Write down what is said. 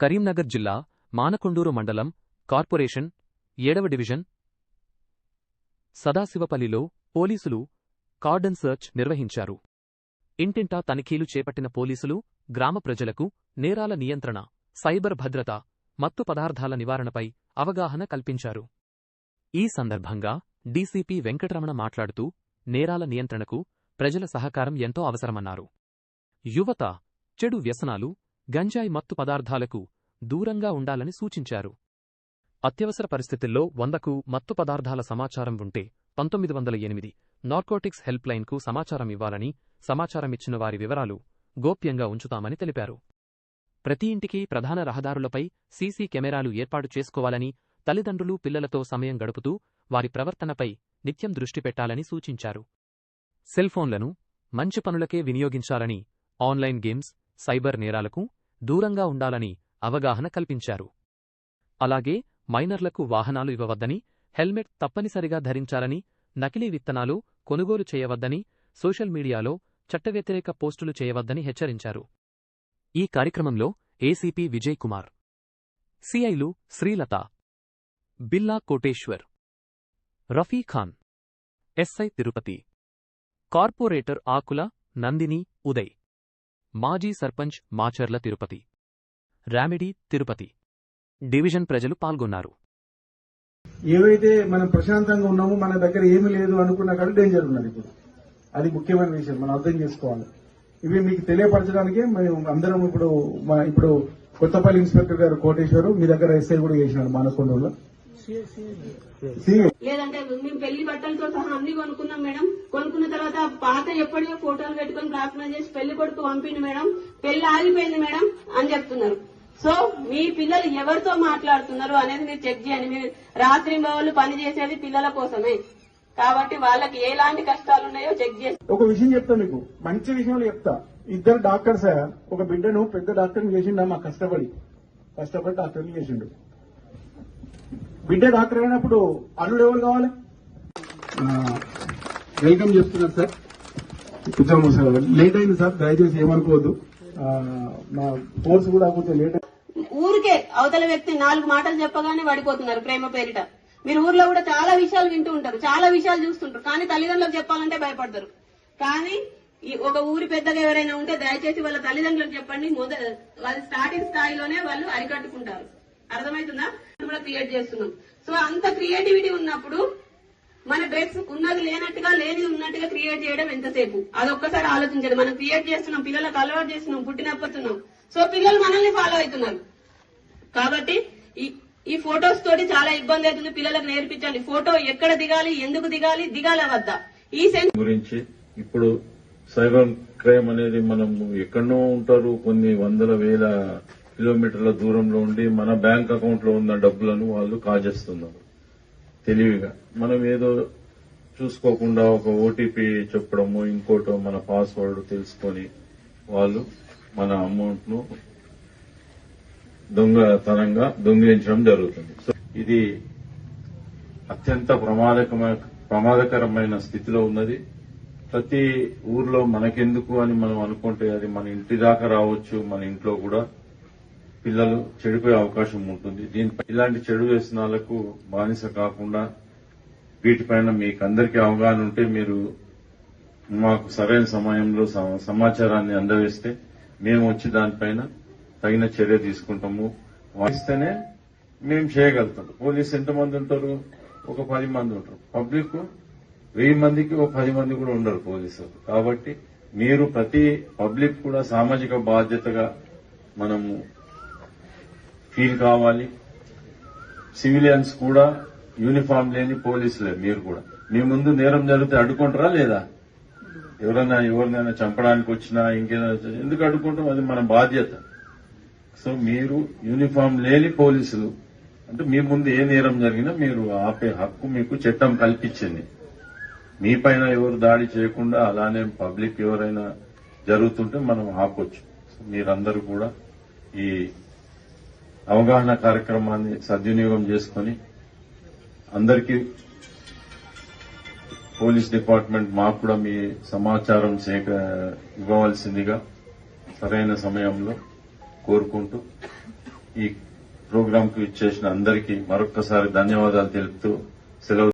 కరీంనగర్ జిల్లా మానకొండూరు మండలం కార్పొరేషన్ 7వ డివిజన్ సదాశివపల్లిలో పోలీసులు కార్డన్ సర్చ్ నిర్వహించారు. ఇంటింటా తనిఖీలు చేపట్టిన పోలీసులు గ్రామ ప్రజలకు నేరాల నియంత్రణ, సైబర్ భద్రత, మత్తు పదార్థాల నివారణపై అవగాహన కల్పించారు. ఈ సందర్భంగా డీసీపీ వెంకటరమణ మాట్లాడుతూ నేరాల నియంత్రణకు ప్రజల సహకారం ఎంతో అవసరమన్నారు. యువత చెడు వ్యసనాలు, గంజాయి మత్తు పదార్థాలకు దూరంగా ఉండాలని సూచించారు. అత్యవసర పరిస్థితుల్లో 100కు మత్తు పదార్థాల సమాచారం ఉంటే 1908 నార్కోటిక్స్ హెల్ప్ లైన్కు సమాచారం ఇవ్వాలని, సమాచారమిచ్చిన వారి వివరాలు గోప్యంగా ఉంచుతామని తెలిపారు. ప్రతి ఇంటికి ప్రధాన రహదారులపై సీసీ కెమెరాలు ఏర్పాటు చేసుకోవాలని, తల్లిదండ్రులు పిల్లలతో సమయం గడుపుతూ వారి ప్రవర్తనపై నిత్యం దృష్టి పెట్టాలని సూచించారు. సెల్ఫోన్లను మంచి పనులకే వినియోగించాలని, ఆన్లైన్ గేమ్స్, సైబర్ నేరాలకు దూరంగా ఉండాలని అవగాహన కల్పించారు. అలాగే మైనర్లకు వాహనాలు ఇవ్వవద్దని, హెల్మెట్ తప్పనిసరిగా ధరించాలని, నకిలీ విత్తనాలు కొనుగోలు చేయవద్దని, సోషల్ మీడియాలో చట్టవ్యతిరేక పోస్టులు చేయవద్దని హెచ్చరించారు. ఈ కార్యక్రమంలో ఏసీపీ విజయ్ కుమార్, సిఐలు శ్రీలత, బిల్లా కోటేశ్వర్, రఫీఖాన్, ఎస్ఐ తిరుపతి, కార్పొరేటర్ ఆకుల నందిని ఉదయ్, మాజీ సర్పంచ్ మాచర్ల తిరుపతి, రామిడి తిరుపతి, డివిజన్ ప్రజలు పాల్గొన్నారు. ఏవైతే మనం ప్రశాంతంగా ఉన్నామో మన దగ్గర ఏమీ లేదు అనుకున్నా కానీ డేంజర్ ఉన్నది. ఇప్పుడు అది ముఖ్యమైన విషయం, మనం అర్థం చేసుకోవాలి. ఇవి మీకు తెలియపరచడానికే మేము అందరం ఇప్పుడు కొత్తపల్లి ఇన్స్పెక్టర్ గారు కోటేశ్వరు మీ దగ్గర ఎస్ఐ కూడా చేసినాడు మానకొండూరులో. లేదంటే మేము పెళ్లి బట్టలతో సహా అన్ని కొనుక్కున్నాం మేడం. కొనుక్కున్న తర్వాత పాత ఎప్పటికో ఫోటోలు పెట్టుకుని ప్రార్థన చేసి పెళ్లి కొడుకు పంపింది మేడం. పెళ్లి ఆగిపోయింది మేడం అని చెప్తున్నారు. సో మీ పిల్లలు ఎవరితో మాట్లాడుతున్నారు అనేది మీరు చెక్ చేయండి. మీరు రాత్రి వాళ్ళు పని చేసేది పిల్లల కోసమే కాబట్టి వాళ్ళకి ఎలాంటి కష్టాలు ఉన్నాయో చెక్ చేసి. ఒక విషయం చెప్తా, మీకు మంచి విషయాలు చెప్తా. ఇద్దరు డాక్టర్స్ ఒక బిడ్డను పెద్ద డాక్టర్ని చేసిండు. మా కష్టపడి డాక్టర్ని చేసిండు. బిడ్డ డాక్టర్ అయినప్పుడు అల్లుడు ఎవరు కావాలి? వెల్కమ్ చెప్తున్నారు సార్. కూర్చోము సార్, లేట్ అయింది సార్, దయచేసి ఏమనుకోవద్దు. మా కోర్సు కూడా కొంచెం లేట్. ఊరికే అవతల వ్యక్తి 4 మాటలు చెప్పగానే పడిపోతున్నారు ప్రేమ పేరిట. మీరు ఊర్లో కూడా చాలా విషయాలు వింటూ ఉంటారు, చాలా విషయాలు చూస్తుంటారు, కానీ తల్లిదండ్రులకు చెప్పాలంటే భయపడతారు. కానీ ఒక ఊరి పెద్దగా ఎవరైనా ఉంటే దయచేసి వాళ్ళ తల్లిదండ్రులకు చెప్పండి. వాళ్ళు స్టార్టింగ్ స్థాయిలోనే వాళ్ళు అరికట్టుకుంటారు. అర్థమవుతుందా? కూడా క్రియేట్ చేస్తున్నాం. సో అంత క్రియేటివిటీ ఉన్నప్పుడు మన డ్రెస్ ఉన్నది లేనట్టుగా, లేనిది ఉన్నట్టుగా క్రియేట్ చేయడం ఎంతసేపు? అదొక్కసారి ఆలోచించండి. మనం క్రియేట్ చేస్తున్నాం, పిల్లలకు అలవాటు చేస్తున్నాం, పుట్టినప్పుతున్నాం. సో పిల్లలు మనల్ని ఫాలో అవుతున్నారు. కాబట్టి ఈ ఫొటోస్ తోటి చాలా ఇబ్బంది అవుతుంది. పిల్లలకు నేర్పించండి ఫోటో ఎక్కడ దిగాలి, ఎందుకు దిగాలి, దిగాల వద్ద ఈ సెన్స్ గురించి. ఇప్పుడు సైబర్ క్రైమ్ అనేది మనం ఎక్కడో ఉంటారు, కొన్ని వందల వేల కిలోమీటర్ల దూరంలో ఉండి మన బ్యాంక్ అకౌంట్ లో ఉన్న డబ్బులను వాళ్ళు కాజేస్తున్నారు తెలివిగా. మనం ఏదో చూసుకోకుండా ఒక ఓటీపీ చెప్పడము, ఇంకోటో మన పాస్వర్డ్ తెలుసుకొని వాళ్ళు మన అమౌంట్ ను దొంగతనంగా దొంగిలించడం జరుగుతుంది. సో ఇది అత్యంత ప్రమాదకరమైన స్థితిలో ఉన్నది. ప్రతి ఊర్లో మనకెందుకు అని మనం అనుకుంటే అది మన ఇంటి దాకా రావచ్చు. మన ఇంట్లో కూడా పిల్లలు చెడిపోయే అవకాశం ఉంటుంది. దీనిపై ఇలాంటి చెడు వ్యసనాలకు బానిస కాకుండా వీటిపైన మీకు అందరికీ అవగాహన ఉంటే మీరు మాకు సరైన సమయంలో సమాచారాన్ని అందజేస్తే మేము వచ్చి దానిపైన తగిన చర్య తీసుకుంటాము. వాయిస్తేనే మేము చేయగలుగుతాం. పోలీసు ఎంతమంది ఉంటారు? ఒక 10 మంది ఉంటారు. పబ్లిక్ 1000 మందికి ఒక 10 మంది కూడా ఉండరు పోలీసులు. కాబట్టి మీరు ప్రతి పబ్లిక్ కూడా సామాజిక బాధ్యతగా మనము ఫీల్ కావాలి. సివిలియన్స్ కూడా యూనిఫామ్ లేని పోలీసులే. మీరు కూడా మీ ముందు నేరం జరిగితే అడ్డుకుంటారా లేదా? ఎవరినైనా చంపడానికి వచ్చినా ఇంకేదైనా ఎందుకు అడ్డుకుంటాం? అది మన బాధ్యత. సో మీరు యూనిఫామ్ లేని పోలీసులు అంటే మీ ముందు ఏ నేరం జరిగినా మీరు ఆపే హక్కు మీకు చట్టం కల్పించింది. మీ పైన ఎవరు దాడి చేయకుండా అలానే పబ్లిక్ ఎవరైనా జరుగుతుంటే మనం ఆపొచ్చు. మీరందరూ కూడా ఈ అవగాహన కార్యక్రమాన్ని సద్వినియోగం చేసుకుని అందరికీ పోలీస్ డిపార్ట్మెంట్ మాకు కూడా మీ సమాచారం ఇవ్వవలసిందిగా సరైన సమయంలో కోరుకుంటూ ఈ ప్రోగ్రాం కు ఇచ్చేసిన అందరికీ మరొక్కసారి ధన్యవాదాలు తెలుపుతూ సెలవు